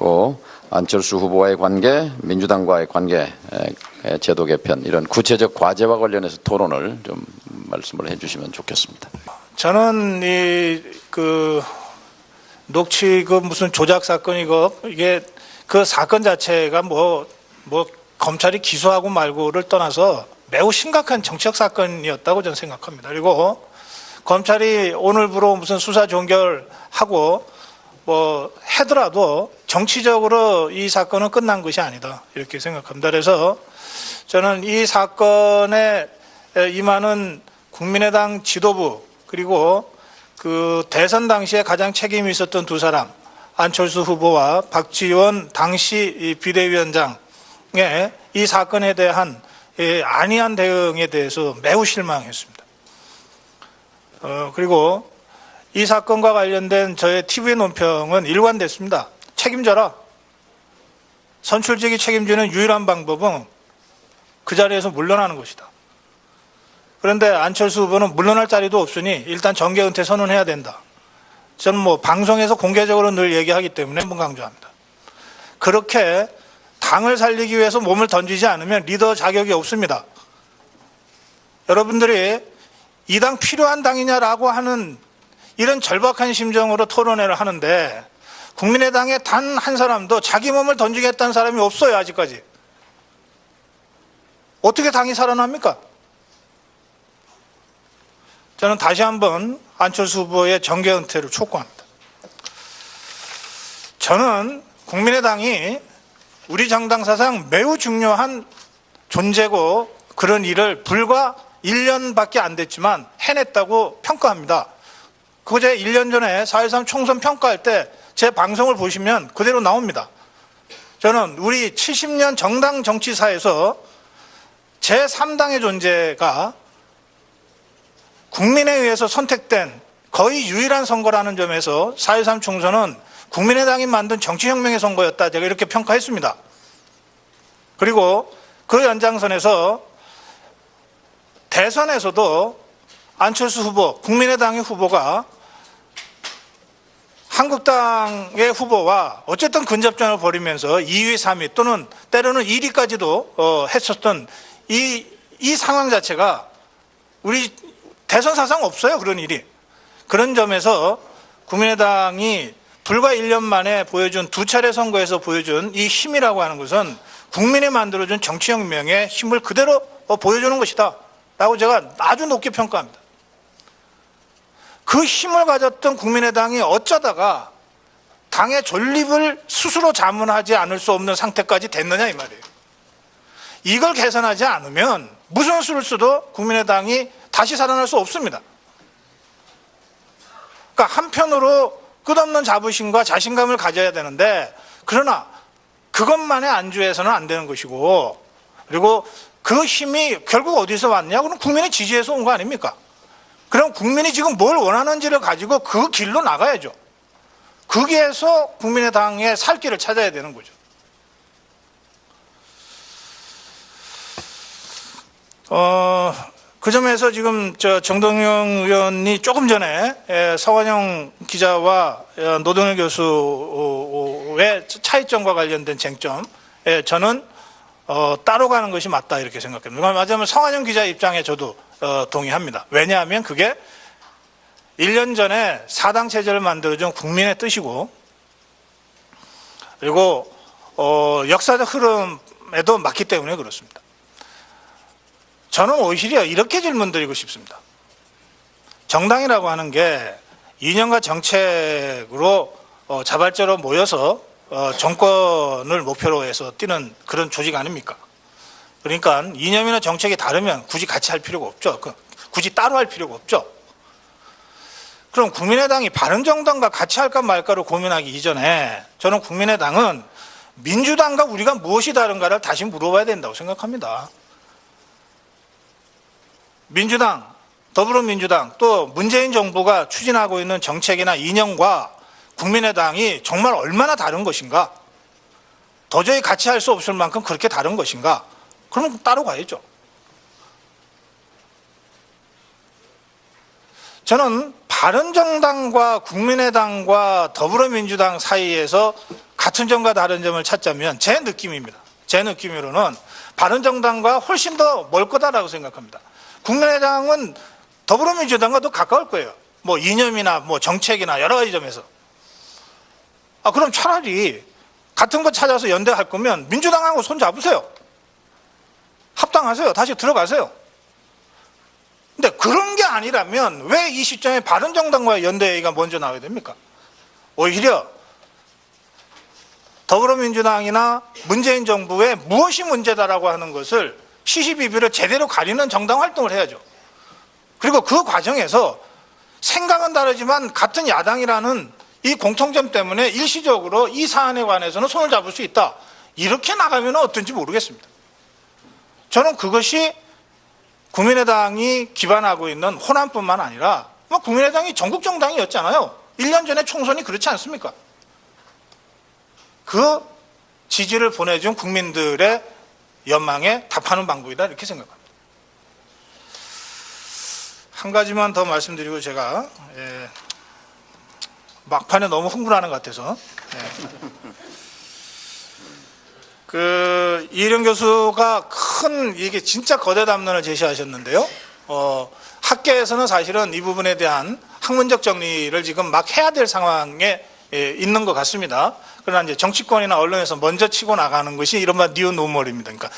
그리고 안철수 후보와의 관계, 민주당과의 관계, 제도 개편 이런 구체적 과제와 관련해서 토론을 좀 말씀을 해주시면 좋겠습니다. 저는 녹취 무슨 조작 사건이고 이게 그 사건 자체가 뭐 검찰이 기소하고 말고를 떠나서 매우 심각한 정치적 사건이었다고 저는 생각합니다. 그리고 검찰이 오늘부로 무슨 수사 종결하고 뭐 하더라도 정치적으로 이 사건은 끝난 것이 아니다 이렇게 생각합니다. 그래서 저는 이 사건에 임하는 국민의당 지도부 그리고 그 대선 당시에 가장 책임이 있었던 두 사람 안철수 후보와 박지원 당시 비대위원장의 이 사건에 대한 안이한 대응에 대해서 매우 실망했습니다. 그리고 이 사건과 관련된 저의 TV 논평은 일관됐습니다. 책임져라. 선출직이 책임지는 유일한 방법은 그 자리에서 물러나는 것이다. 그런데 안철수 후보는 물러날 자리도 없으니 일단 정계 은퇴 선언해야 된다. 저는 뭐 방송에서 공개적으로 늘 얘기하기 때문에 한번 강조합니다. 그렇게 당을 살리기 위해서 몸을 던지지 않으면 리더 자격이 없습니다. 여러분들이 이 당 필요한 당이냐라고 하는 이런 절박한 심정으로 토론회를 하는데 국민의당에 단 한 사람도 자기 몸을 던지겠다는 사람이 없어요. 아직까지. 어떻게 당이 살아납니까? 저는 다시 한번 안철수 후보의 정계 은퇴를 촉구합니다. 저는 국민의당이 우리 정당 사상 매우 중요한 존재고 그런 일을 불과 1년밖에 안 됐지만 해냈다고 평가합니다. 그제 1년 전에 4.13 총선 평가할 때 제 방송을 보시면 그대로 나옵니다. 저는 우리 70년 정당 정치사에서 제3당의 존재가 국민에 의해서 선택된 거의 유일한 선거라는 점에서 4.13 총선은 국민의당이 만든 정치혁명의 선거였다. 제가 이렇게 평가했습니다. 그리고 그 연장선에서 대선에서도 안철수 후보, 국민의당의 후보가 한국당의 후보와 어쨌든 근접전을 벌이면서 2위, 3위 또는 때로는 1위까지도 했었던 이 상황 자체가 우리 대선 사상 없어요. 그런 일이. 그런 점에서 국민의당이 불과 1년 만에 보여준 두 차례 선거에서 보여준 이 힘이라고 하는 것은 국민이 만들어준 정치혁명의 힘을 그대로 보여주는 것이다 라고 제가 아주 높게 평가합니다. 그 힘을 가졌던 국민의당이 어쩌다가 당의 존립을 스스로 자문하지 않을 수 없는 상태까지 됐느냐 이 말이에요. 이걸 개선하지 않으면 무슨 수를 써도 국민의당이 다시 살아날 수 없습니다. 그러니까 한편으로 끝없는 자부심과 자신감을 가져야 되는데 그러나 그것만에 안주해서는 안 되는 것이고 그리고 그 힘이 결국 어디서 왔냐? 그럼 국민의 지지에서 온 거 아닙니까? 그럼 국민이 지금 뭘 원하는지를 가지고 그 길로 나가야죠. 거기에서 국민의당의 살 길을 찾아야 되는 거죠. 그 점에서 지금 정동영 의원이 조금 전에 서완영 기자와 노동일 교수의 차이점과 관련된 쟁점, 저는 따로 가는 것이 맞다 이렇게 생각합니다. 맞으면 서완영 기자 입장에 저도 동의합니다. 왜냐하면 그게 1년 전에 사당 체제를 만들어준 국민의 뜻이고 그리고 역사적 흐름에도 맞기 때문에 그렇습니다. 저는 오히려 이렇게 질문드리고 싶습니다. 정당이라고 하는 게 이념과 정책으로 자발적으로 모여서 정권을 목표로 해서 뛰는 그런 조직 아닙니까? 그러니까 이념이나 정책이 다르면 굳이 같이 할 필요가 없죠. 굳이 따로 할 필요가 없죠. 그럼 국민의당이 바른정당과 같이 할까 말까를 고민하기 이전에 저는 국민의당은 민주당과 우리가 무엇이 다른가를 다시 물어봐야 된다고 생각합니다. 민주당, 더불어민주당 또 문재인 정부가 추진하고 있는 정책이나 이념과 국민의당이 정말 얼마나 다른 것인가? 도저히 같이 할 수 없을 만큼 그렇게 다른 것인가? 그러면 따로 가야죠. 저는 바른정당과 국민의당과 더불어민주당 사이에서 같은 점과 다른 점을 찾자면 제 느낌입니다. 제 느낌으로는 바른정당과 훨씬 더 멀 거다라고 생각합니다. 국민의당은 더불어민주당과 더 가까울 거예요. 뭐 이념이나 뭐 정책이나 여러 가지 점에서. 그럼 차라리 같은 거 찾아서 연대할 거면 민주당하고 손 잡으세요. 합당하세요. 다시 들어가세요. 근데 그런 게 아니라면 왜 이 시점에 바른정당과의 연대가 먼저 나와야 됩니까? 오히려 더불어민주당이나 문재인 정부의 무엇이 문제다라고 하는 것을 시시비비를 제대로 가리는 정당 활동을 해야죠. 그리고 그 과정에서 생각은 다르지만 같은 야당이라는 이 공통점 때문에 일시적으로 이 사안에 관해서는 손을 잡을 수 있다. 이렇게 나가면 어떤지 모르겠습니다. 저는 그것이 국민의당이 기반하고 있는 호남뿐만 아니라 국민의당이 전국 정당이었잖아요. 1년 전에 총선이 그렇지 않습니까? 그 지지를 보내준 국민들의 연망에 답하는 방법이다 이렇게 생각합니다. 한 가지만 더 말씀드리고 제가 막판에 너무 흥분하는 것 같아서 이일영 교수가 큰 이게 진짜 거대 담론을 제시하셨는데요. 학계에서는 사실은 이 부분에 대한 학문적 정리를 지금 막 해야 될 상황에 있는 것 같습니다. 그러나 이제 정치권이나 언론에서 먼저 치고 나가는 것이 이른바 뉴노멀입니다. 그러니까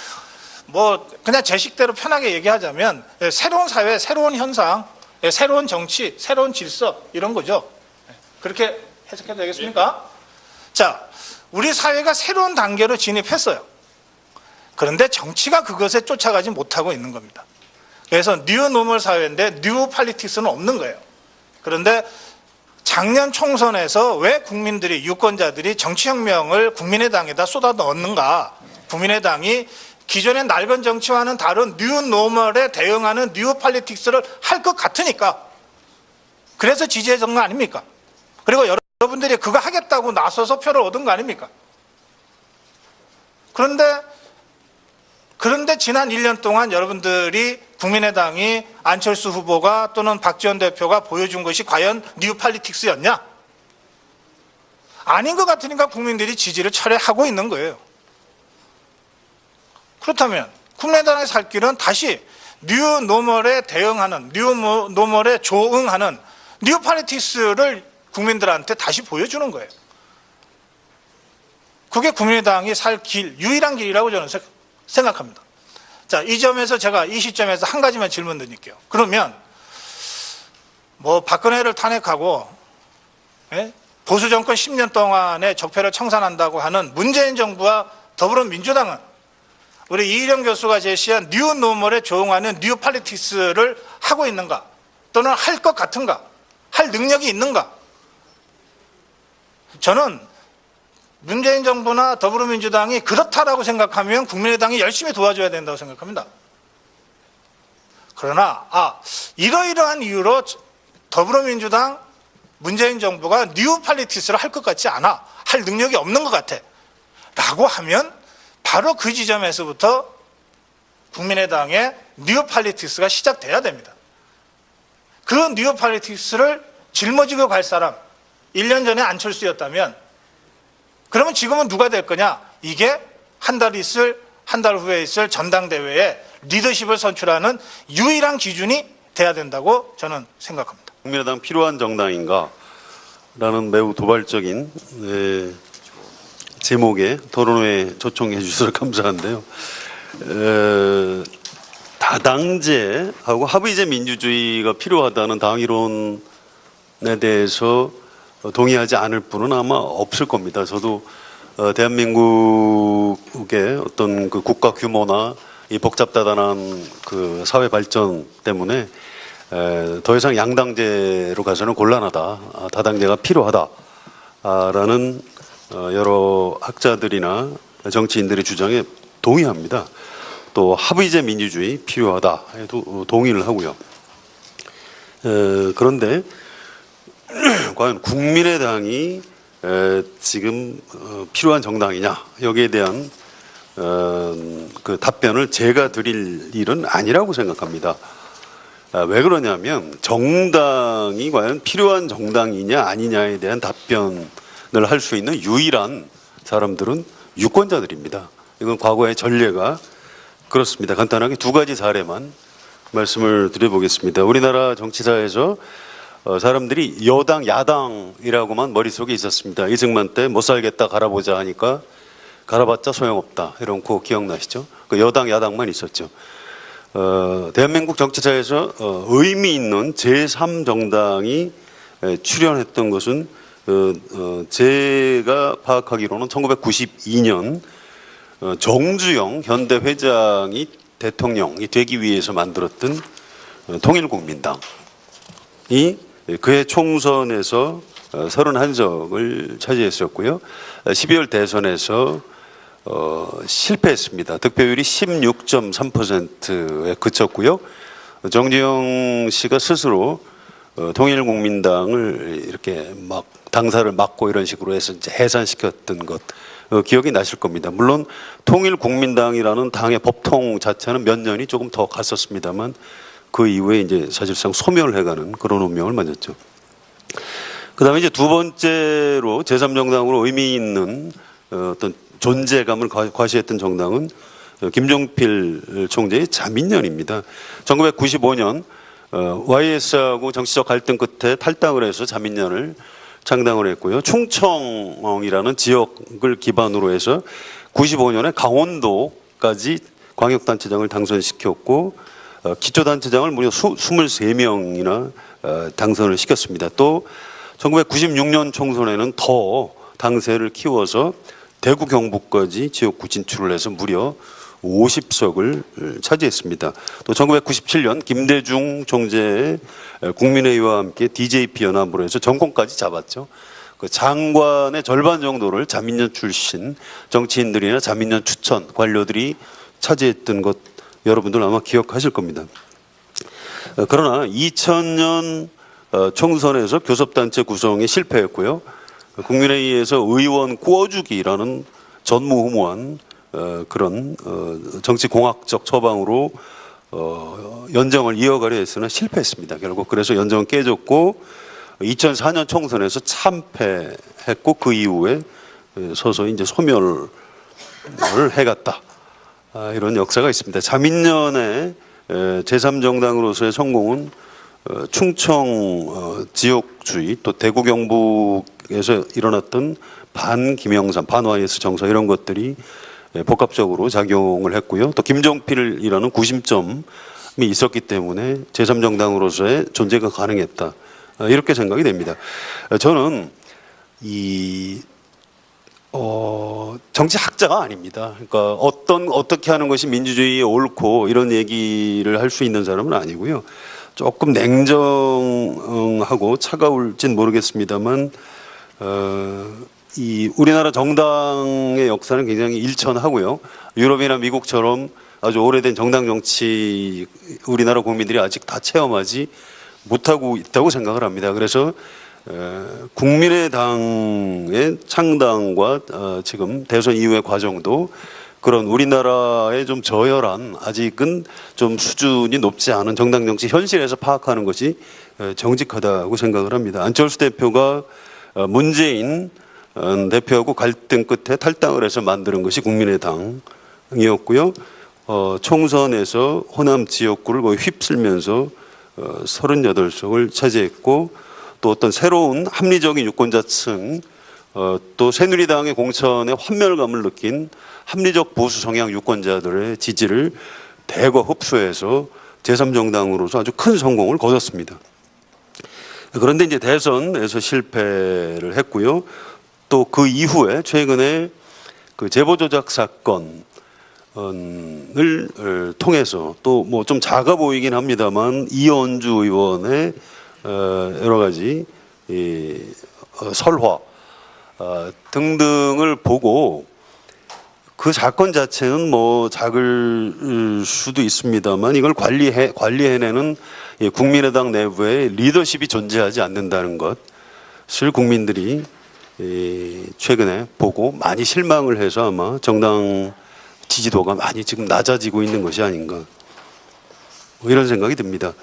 뭐 그냥 제 식대로 편하게 얘기하자면 새로운 사회, 새로운 현상, 새로운 정치, 새로운 질서 이런 거죠. 그렇게 해석해도 되겠습니까? 자, 우리 사회가 새로운 단계로 진입했어요. 그런데 정치가 그것에 쫓아가지 못하고 있는 겁니다. 그래서 뉴노멀 사회인데 뉴 팔리틱스는 없는 거예요. 그런데 작년 총선에서 왜 국민들이 유권자들이 정치혁명을 국민의당에다 쏟아 넣었는가? 국민의당이 기존의 낡은 정치와는 다른 뉴노멀에 대응하는 뉴 팔리틱스를 할 것 같으니까 그래서 지지해준 거 아닙니까? 그리고 여러분들이 그거 하겠다고 나서서 표를 얻은 거 아닙니까? 그런데 지난 1년 동안 여러분들이 국민의당이 안철수 후보가 또는 박지원 대표가 보여준 것이 과연 뉴 팔리틱스였냐? 아닌 것 같으니까 국민들이 지지를 철회하고 있는 거예요. 그렇다면 국민의당의 살 길은 다시 뉴노멀에 대응하는, 뉴노멀에 조응하는 뉴 팔리틱스를 국민들한테 다시 보여주는 거예요. 그게 국민의당이 살 길, 유일한 길이라고 저는 생각합니다. 자, 이 점에서 제가 이 시점에서 한 가지만 질문 드릴게요. 그러면 뭐 박근혜를 탄핵하고 보수 정권 10년 동안의 적폐를 청산한다고 하는 문재인 정부와 더불어민주당은 우리 이일영 교수가 제시한 뉴노멀에 조응하는 뉴 팔리틱스를 하고 있는가? 또는 할 것 같은가? 할 능력이 있는가? 저는 문재인 정부나 더불어민주당이 그렇다라고 생각하면 국민의당이 열심히 도와줘야 된다고 생각합니다. 그러나 이러이러한 이유로 더불어민주당, 문재인 정부가 뉴 팔리틱스를 할 것 같지 않아, 할 능력이 없는 것 같아 라고 하면 바로 그 지점에서부터 국민의당의 뉴 팔리틱스가 시작돼야 됩니다. 그 뉴 팔리틱스를 짊어지고 갈 사람 1년 전에 안철수였다면 그러면 지금은 누가 될 거냐? 이게 한 달 후에 있을 전당대회에 리더십을 선출하는 유일한 기준이 돼야 된다고 저는 생각합니다. 국민의당 필요한 정당인가? 라는 매우 도발적인 제목의 토론회에 초청해 주셔서 감사한데요. 다당제하고 합의제 민주주의가 필요하다는 당 이론에 대해서 동의하지 않을 분은 아마 없을 겁니다. 저도 대한민국의 어떤 그 국가 규모나 이 복잡다단한 그 사회 발전 때문에 더 이상 양당제로 가서는 곤란하다, 다당제가 필요하다라는 여러 학자들이나 정치인들의 주장에 동의합니다. 또 합의제 민주주의 필요하다 해도 동의를 하고요. 그런데 과연 국민의당이 지금 필요한 정당이냐 여기에 대한 그 답변을 제가 드릴 일은 아니라고 생각합니다. 왜 그러냐면 정당이 과연 필요한 정당이냐 아니냐에 대한 답변을 할 수 있는 유일한 사람들은 유권자들입니다. 이건 과거의 전례가 그렇습니다. 간단하게 두 가지 사례만 말씀을 드려보겠습니다. 우리나라 정치사에서 사람들이 여당, 야당이라고만 머릿속에 있었습니다. 이승만 때 못 살겠다 갈아보자 하니까 갈아봤자 소용없다. 이런 거 기억나시죠? 그 여당, 야당만 있었죠. 대한민국 정치사에서 의미 있는 제3정당이 출현했던 것은 제가 파악하기로는 1992년 정주영 현대 회장이 대통령이 되기 위해서 만들었던 통일국민당이 그해 총선에서 31석을 차지했었고요. 12월 대선에서 실패했습니다. 득표율이 16.3%에 그쳤고요. 정주영 씨가 스스로 통일국민당을 이렇게 막 당사를 막고 이런 식으로 해서 이제 해산시켰던 것 기억이 나실 겁니다. 물론 통일국민당이라는 당의 법통 자체는 몇 년이 조금 더 갔었습니다만 그 이후에 이제 사실상 소멸해가는 그런 운명을 맞았죠. 그다음에 이제 두 번째로 제3정당으로 의미 있는 어떤 존재감을 과시했던 정당은 김종필 총재의 자민련입니다. 1995년 YS하고 정치적 갈등 끝에 탈당을 해서 자민련을 창당을 했고요. 충청이라는 지역을 기반으로 해서 95년에 강원도까지 광역단체장을 당선시켰고 기초단체장을 무려 23명이나 당선을 시켰습니다. 또 1996년 총선에는 더 당세를 키워서 대구 경북까지 지역구 진출을 해서 무려 50석을 차지했습니다. 또 1997년 김대중 총재의 국민회의와 함께 DJP 연합으로 해서 정권까지 잡았죠. 그 장관의 절반 정도를 자민련 출신 정치인들이나 자민련 추천 관료들이 차지했던 것 여러분들 아마 기억하실 겁니다. 그러나 2000년 총선에서 교섭단체 구성에 실패했고요. 국민회의에서 의원 구워주기라는 전무후무한 그런 정치공학적 처방으로 연정을 이어가려 했으나 실패했습니다. 결국 그래서 연정은 깨졌고 2004년 총선에서 참패했고 그 이후에 서서히 이제 소멸을 해갔다. 이런 역사가 있습니다. 자민련의 제3정당으로서의 성공은 충청 지역주의 또 대구 경북에서 일어났던 반김영삼, 반YS 정서 이런 것들이 복합적으로 작용을 했고요. 또 김종필이라는 구심점이 있었기 때문에 제3정당으로서의 존재가 가능했다. 이렇게 생각이 됩니다. 저는 정치학자가 아닙니다. 그러니까 어떻게 하는 것이 민주주의에 옳고 이런 얘기를 할 수 있는 사람은 아니고요. 조금 냉정하고 차가울진 모르겠습니다만 이 우리나라 정당의 역사는 굉장히 일천하고요. 유럽이나 미국처럼 아주 오래된 정당 정치 우리나라 국민들이 아직 다 체험하지 못하고 있다고 생각을 합니다. 그래서 국민의당의 창당과 지금 대선 이후의 과정도 그런 우리나라의 좀 저열한 아직은 좀 수준이 높지 않은 정당 정치 현실에서 파악하는 것이 정직하다고 생각을 합니다. 안철수 대표가 문재인 대표하고 갈등 끝에 탈당을 해서 만드는 것이 국민의당이었고요. 총선에서 호남 지역구를 거의 휩쓸면서 38석을 차지했고 또 어떤 새로운 합리적인 유권자층 또 새누리당의 공천에 환멸감을 느낀 합리적 보수 성향 유권자들의 지지를 대거 흡수해서 제3정당으로서 아주 큰 성공을 거뒀습니다. 그런데 이제 대선에서 실패를 했고요. 또 그 이후에 최근에 그 제보 조작 사건을 통해서 또 뭐 좀 작아 보이긴 합니다만 이현주 의원의 여러 가지 설화 등등을 보고 그 사건 자체는 뭐 작을 수도 있습니다만 이걸 관리해내는 국민의당 내부에 리더십이 존재하지 않는다는 것을 국민들이 최근에 보고 많이 실망을 해서 아마 정당 지지도가 많이 지금 낮아지고 있는 것이 아닌가 뭐 이런 생각이 듭니다.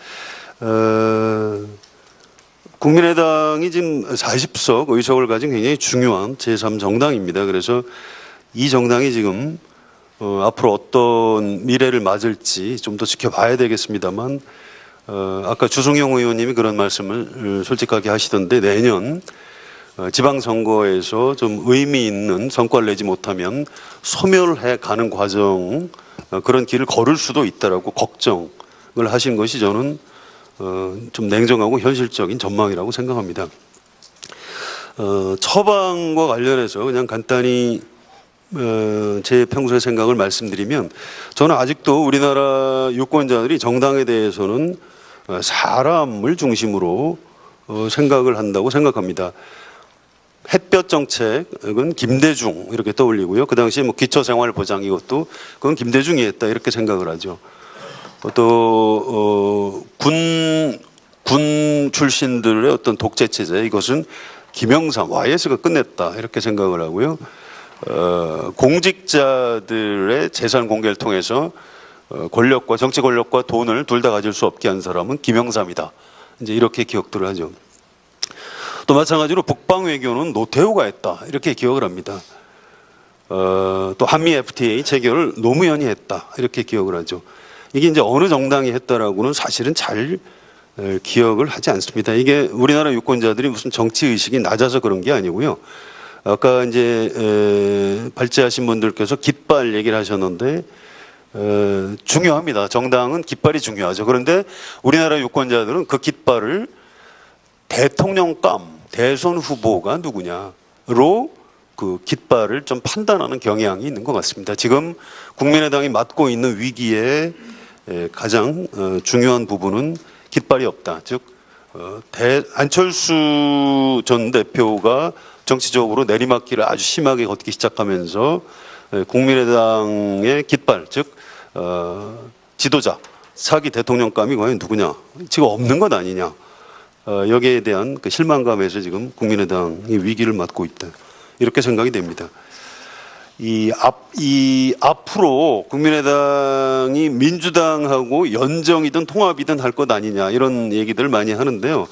국민의당이 지금 40석 의석을 가진 굉장히 중요한 제3정당입니다. 그래서 이 정당이 지금 앞으로 어떤 미래를 맞을지 좀 더 지켜봐야 되겠습니다만 아까 주성용 의원님이 그런 말씀을 솔직하게 하시던데 내년 지방선거에서 좀 의미 있는 성과를 내지 못하면 소멸해 가는 과정 그런 길을 걸을 수도 있다라고 걱정을 하신 것이 저는 좀 냉정하고 현실적인 전망이라고 생각합니다. 처방과 관련해서 그냥 간단히 제 평소의 생각을 말씀드리면 저는 아직도 우리나라 유권자들이 정당에 대해서는 사람을 중심으로 생각을 한다고 생각합니다. 햇볕 정책은 김대중 이렇게 떠올리고요. 그 당시에 뭐 기초생활보장 이것도 그건 김대중이 했다 이렇게 생각을 하죠. 또 군 출신들의 어떤 독재 체제 이것은 김영삼 YS가 끝냈다 이렇게 생각을 하고요. 공직자들의 재산 공개를 통해서 권력과 정치 권력과 돈을 둘 다 가질 수 없게 한 사람은 김영삼이다. 이제 이렇게 기억들을 하죠. 또 마찬가지로 북방 외교는 노태우가 했다 이렇게 기억을 합니다. 또 한미 FTA 체결을 노무현이 했다 이렇게 기억을 하죠. 이게 이제 어느 정당이 했다라고는 사실은 잘 기억을 하지 않습니다. 이게 우리나라 유권자들이 무슨 정치 의식이 낮아서 그런 게 아니고요. 아까 이제 발제하신 분들께서 깃발 얘기를 하셨는데 중요합니다. 정당은 깃발이 중요하죠. 그런데 우리나라 유권자들은 그 깃발을 대통령감, 대선 후보가 누구냐로 그 깃발을 좀 판단하는 경향이 있는 것 같습니다. 지금 국민의당이 맞고 있는 위기의 가장 중요한 부분은 깃발이 없다. 즉 안철수 전 대표가 정치적으로 내리막길을 아주 심하게 걷기 시작하면서 국민의당의 깃발, 즉 지도자, 차기 대통령감이 과연 누구냐? 지금 없는 것 아니냐? 여기에 대한 그 실망감에서 지금 국민의당이 위기를 맞고 있다. 이렇게 생각이 됩니다. 앞으로 국민의당이 민주당하고 연정이든 통합이든 할 것 아니냐 이런 얘기들 많이 하는데요.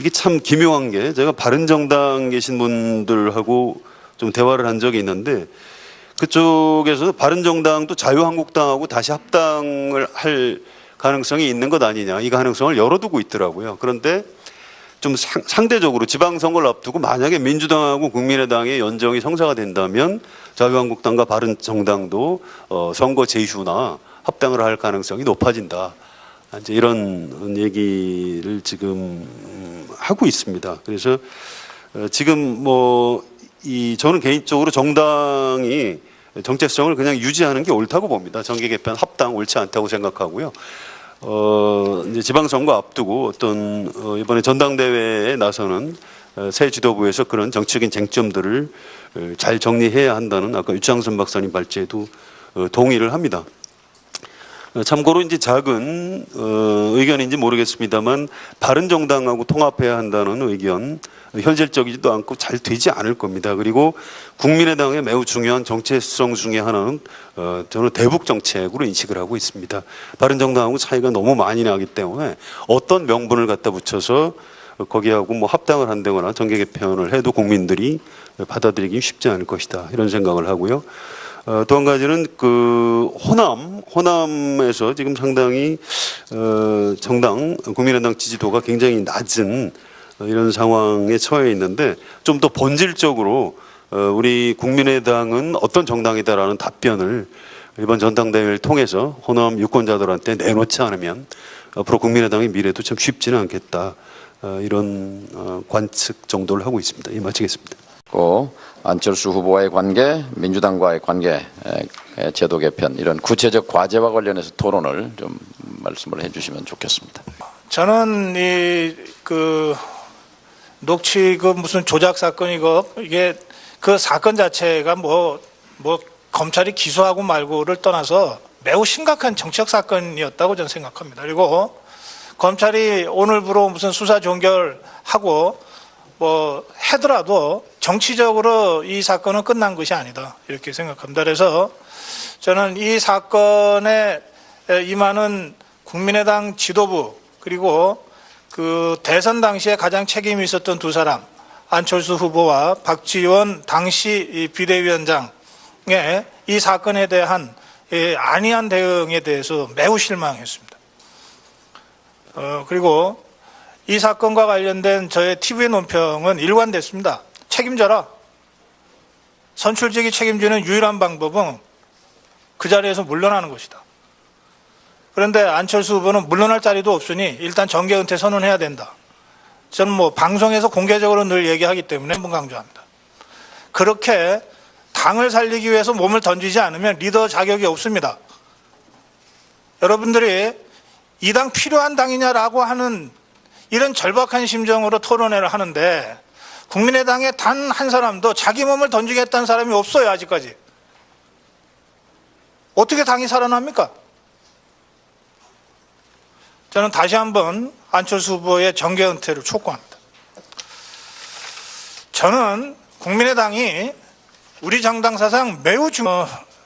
이게 참 기묘한 게 제가 바른정당 계신 분들하고 좀 대화를 한 적이 있는데 그쪽에서 바른정당도 자유한국당하고 다시 합당을 할 가능성이 있는 것 아니냐 이 가능성을 열어두고 있더라고요. 그런데 좀 상대적으로 지방선거를 앞두고 만약에 민주당하고 국민의당의 연정이 성사가 된다면 자유한국당과 바른정당도 선거 제휴나 합당을 할 가능성이 높아진다. 이제 이런 얘기를 지금 하고 있습니다. 그래서 지금 저는 개인적으로 정당이 정체성을 그냥 유지하는 게 옳다고 봅니다. 정계 개편 합당 옳지 않다고 생각하고요. 이제 지방선거 앞두고 어떤 이번에 전당대회에 나서는 새 지도부에서 그런 정치적인 쟁점들을 잘 정리해야 한다는 아까 유창선 박사님 발제에도 동의를 합니다. 참고로 이제 작은 의견인지 모르겠습니다만 바른정당하고 통합해야 한다는 의견 현실적이지도 않고 잘 되지 않을 겁니다. 그리고 국민의당의 매우 중요한 정체성 중에 하나는 저는 대북 정책으로 인식을 하고 있습니다. 바른정당하고 차이가 너무 많이 나기 때문에 어떤 명분을 갖다 붙여서 거기하고 뭐 합당을 한다거나 정계 개편을 해도 국민들이 받아들이기 쉽지 않을 것이다 이런 생각을 하고요. 또 한 가지는 그 호남에서 지금 상당히 정당 국민의당 지지도가 굉장히 낮은 이런 상황에 처해 있는데 좀 더 본질적으로 우리 국민의당은 어떤 정당이다라는 답변을 이번 전당대회를 통해서 호남 유권자들한테 내놓지 않으면 앞으로 국민의당의 미래도 참 쉽지는 않겠다 이런 관측 정도를 하고 있습니다. 마치겠습니다. 안철수 후보와의 관계, 민주당과의 관계, 제도 개편 이런 구체적 과제와 관련해서 토론을 좀 말씀을 해주시면 좋겠습니다. 저는 녹취 무슨 조작 사건이고 이게 그 사건 자체가 뭐 검찰이 기소하고 말고를 떠나서 매우 심각한 정치적 사건이었다고 저는 생각합니다. 그리고 검찰이 오늘부로 무슨 수사 종결하고 하더라도 정치적으로 이 사건은 끝난 것이 아니다 이렇게 생각합니다. 그래서 저는 이 사건에 임하는 국민의당 지도부 그리고 그 대선 당시에 가장 책임이 있었던 두 사람, 안철수 후보와 박지원 당시 이 비대위원장의 이 사건에 대한 안이한 대응에 대해서 매우 실망했습니다. 그리고 이 사건과 관련된 저의 TV 논평은 일관됐습니다. 책임져라. 선출직이 책임지는 유일한 방법은 그 자리에서 물러나는 것이다. 그런데 안철수 후보는 물러날 자리도 없으니 일단 정계 은퇴 선언해야 된다. 저는 뭐 방송에서 공개적으로 늘 얘기하기 때문에 한번 강조합니다. 그렇게 당을 살리기 위해서 몸을 던지지 않으면 리더 자격이 없습니다. 여러분들이 이 당 필요한 당이냐라고 하는 이런 절박한 심정으로 토론회를 하는데 국민의당에 단 한 사람도 자기 몸을 던지겠다는 사람이 없어요. 아직까지. 어떻게 당이 살아납니까? 저는 다시 한번 안철수 후보의 정계 은퇴를 촉구합니다. 저는 국민의당이 우리 정당 사상 매우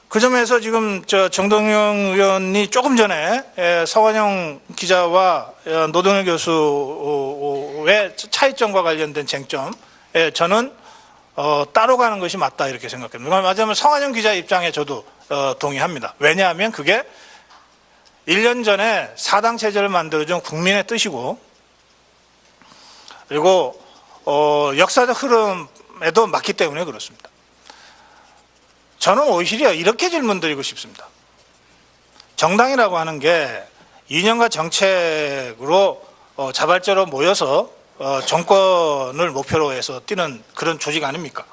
그 점에서 지금 정동영 의원이 조금 전에 서완영 기자와 노동일 교수의 차이점과 관련된 쟁점, 저는 따로 가는 것이 맞다 이렇게 생각합니다. 맞으면 서완영 기자 입장에 저도 동의합니다. 왜냐하면 그게 1년 전에 사당 체제를 만들어준 국민의 뜻이고, 그리고 역사적 흐름에도 맞기 때문에 그렇습니다. 저는 오히려 이렇게 질문드리고 싶습니다. 정당이라고 하는 게 이념과 정책으로 자발적으로 모여서 정권을 목표로 해서 뛰는 그런 조직 아닙니까?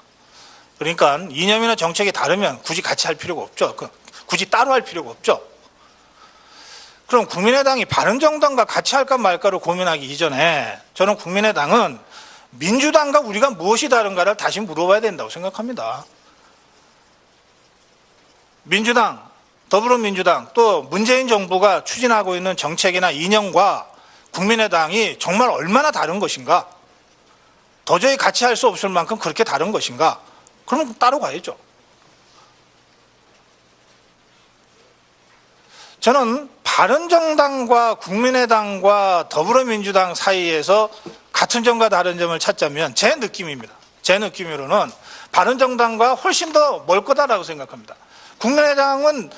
그러니까 이념이나 정책이 다르면 굳이 같이 할 필요가 없죠. 굳이 따로 할 필요가 없죠. 그럼 국민의당이 바른정당과 같이 할까 말까를 고민하기 이전에 저는 국민의당은 민주당과 우리가 무엇이 다른가를 다시 물어봐야 된다고 생각합니다. 민주당, 더불어민주당, 또 문재인 정부가 추진하고 있는 정책이나 이념과 국민의당이 정말 얼마나 다른 것인가? 도저히 같이 할 수 없을 만큼 그렇게 다른 것인가? 그럼 따로 가야죠. 저는 바른정당과 국민의당과 더불어민주당 사이에서 같은 점과 다른 점을 찾자면 제 느낌입니다. 제 느낌으로는 바른정당과 훨씬 더 멀 거다라고 생각합니다. 국민의당은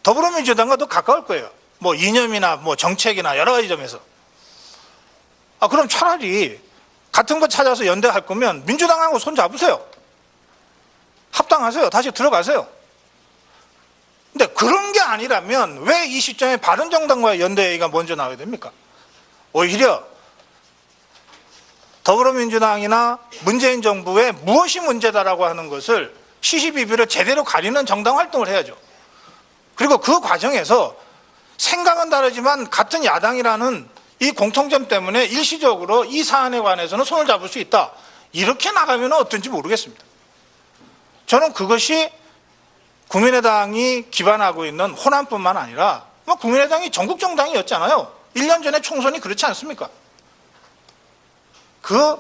더불어민주당과 더 가까울 거예요. 뭐 이념이나 뭐 정책이나 여러 가지 점에서. 그럼 차라리 같은 거 찾아서 연대할 거면 민주당하고 손 잡으세요. 합당하세요. 다시 들어가세요. 근데 그런 게 아니라면 왜 이 시점에 바른정당과의 연대 얘기가 먼저 나와야 됩니까? 오히려 더불어민주당이나 문재인 정부의 무엇이 문제다라고 하는 것을 시시비비를 제대로 가리는 정당 활동을 해야죠. 그리고 그 과정에서 생각은 다르지만 같은 야당이라는 이 공통점 때문에 일시적으로 이 사안에 관해서는 손을 잡을 수 있다. 이렇게 나가면 어떤지 모르겠습니다. 저는 그것이 국민의당이 기반하고 있는 호남뿐만 아니라 국민의당이 전국 정당이었잖아요. 1년 전에 총선이 그렇지 않습니까? 그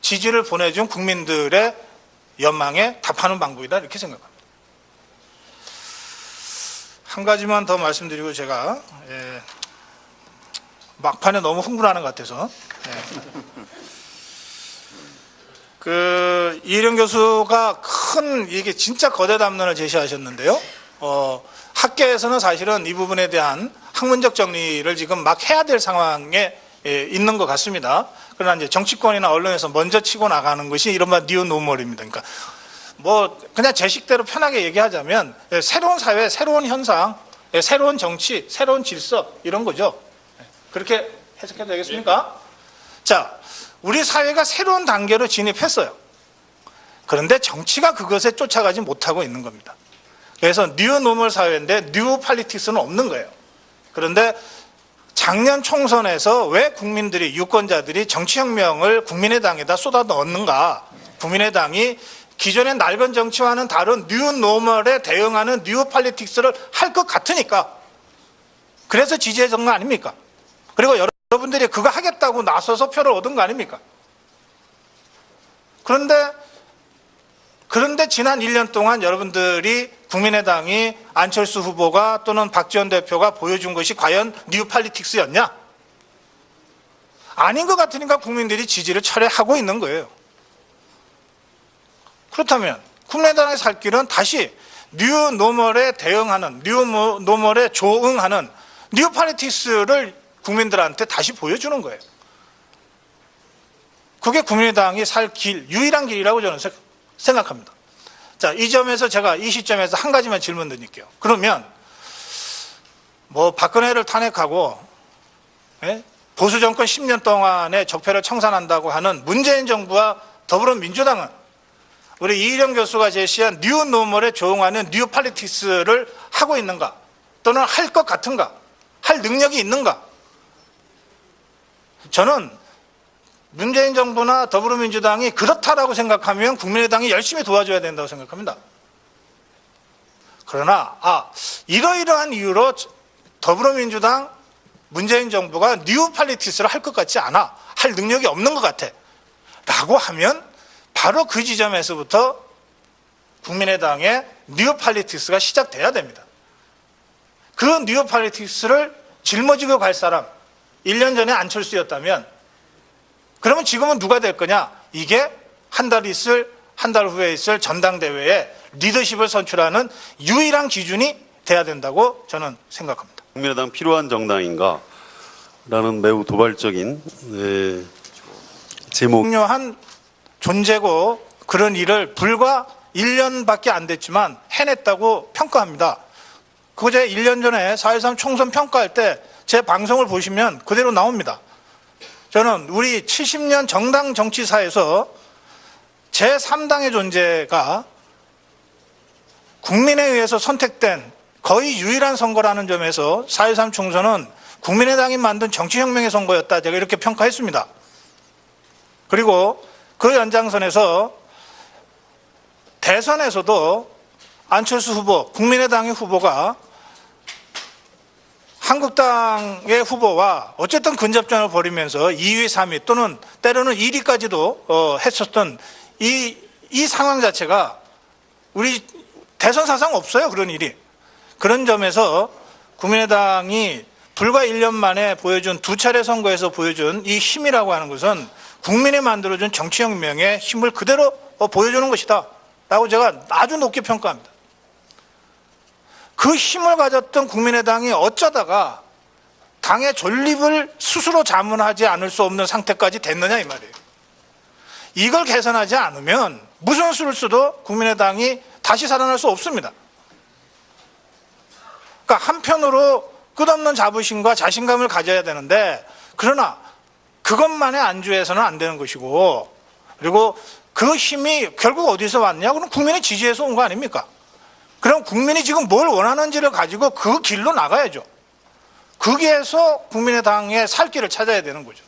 지지를 보내준 국민들의 연망에 답하는 방법이다 이렇게 생각합니다. 한 가지만 더 말씀드리고 제가 막판에 너무 흥분하는 것 같아서 이혜령 교수가 큰 이게 진짜 거대 담론을 제시하셨는데요. 학계에서는 사실은 이 부분에 대한 학문적 정리를 지금 막 해야 될 상황에 있는 것 같습니다. 그러나 이제 정치권이나 언론에서 먼저 치고 나가는 것이 이른바 뉴노멀입니다. 그러니까 뭐 그냥 제 식대로 편하게 얘기하자면 새로운 사회, 새로운 현상, 새로운 정치, 새로운 질서 이런 거죠. 그렇게 해석해도 되겠습니까? 자, 우리 사회가 새로운 단계로 진입했어요. 그런데 정치가 그것에 쫓아가지 못하고 있는 겁니다. 그래서 뉴노멀 사회인데 뉴 팔리틱스는 없는 거예요. 그런데 작년 총선에서 왜 국민들이, 유권자들이 정치혁명을 국민의당에다 쏟아 넣었는가? 국민의당이 기존의 낡은 정치와는 다른 뉴노멀에 대응하는 뉴 팔리틱스를 할 것 같으니까. 그래서 지지해준 거 아닙니까? 그리고 여러분들이 그거 하겠다고 나서서 표를 얻은 거 아닙니까? 그런데 지난 1년 동안 여러분들이 국민의당이 안철수 후보가 또는 박지원 대표가 보여준 것이 과연 뉴 팔리틱스였냐? 아닌 것 같으니까 국민들이 지지를 철회하고 있는 거예요. 그렇다면 국민의당의 살 길은 다시 뉴 노멀에 대응하는, 뉴 노멀에 조응하는 뉴 팔리틱스를 국민들한테 다시 보여주는 거예요. 그게 국민의당이 살 길, 유일한 길이라고 저는 생각합니다. 자, 이 점에서 제가 이 시점에서 한 가지만 질문 드릴게요. 그러면 뭐 박근혜를 탄핵하고 보수 정권 10년 동안의 적폐를 청산한다고 하는 문재인 정부와 더불어민주당은 우리 이희령 교수가 제시한 뉴 노멀에 조응하는 뉴 팔리틱스를 하고 있는가? 또는 할 것 같은가? 할 능력이 있는가? 저는 문재인 정부나 더불어민주당이 그렇다라고 생각하면 국민의당이 열심히 도와줘야 된다고 생각합니다. 그러나 이러이러한 이유로 더불어민주당, 문재인 정부가 뉴 팔리틱스를 할 것 같지 않아, 할 능력이 없는 것 같아 라고 하면 바로 그 지점에서부터 국민의당의 뉴 팔리틱스가 시작돼야 됩니다. 그 뉴 팔리틱스를 짊어지고 갈 사람, 1년 전에 안철수였다면 그러면 지금은 누가 될 거냐? 이게 한 달 후에 있을 전당대회에 리더십을 선출하는 유일한 기준이 돼야 된다고 저는 생각합니다. 국민의당 필요한 정당인가? 라는 매우 도발적인 제목. 중요한 존재고 그런 일을 불과 1년밖에 안 됐지만 해냈다고 평가합니다. 그제 1년 전에 4.13 총선 평가할 때 제 방송을 보시면 그대로 나옵니다. 저는 우리 70년 정당 정치사에서 제3당의 존재가 국민에 의해서 선택된 거의 유일한 선거라는 점에서 4.13 총선은 국민의당이 만든 정치혁명의 선거였다. 제가 이렇게 평가했습니다. 그리고 그 연장선에서 대선에서도 안철수 후보, 국민의당의 후보가 한국당의 후보와 어쨌든 근접전을 벌이면서 2위, 3위 또는 때로는 1위까지도 했었던 이 상황 자체가 우리 대선 사상 없어요. 그런 일이. 그런 점에서 국민의당이 불과 1년 만에 보여준 두 차례 선거에서 보여준 이 힘이라고 하는 것은 국민이 만들어준 정치혁명의 힘을 그대로 보여주는 것이다 라고 제가 아주 높게 평가합니다. 그 힘을 가졌던 국민의당이 어쩌다가 당의 존립을 스스로 자문하지 않을 수 없는 상태까지 됐느냐 이 말이에요. 이걸 개선하지 않으면 무슨 수를 써도 국민의당이 다시 살아날 수 없습니다. 그러니까 한편으로 끝없는 자부심과 자신감을 가져야 되는데 그러나 그것만의 안주해서는 안 되는 것이고 그리고 그 힘이 결국 어디서 왔냐? 그럼 국민의 지지에서 온 거 아닙니까? 그럼 국민이 지금 뭘 원하는지를 가지고 그 길로 나가야죠. 거기에서 국민의당의 살 길을 찾아야 되는 거죠.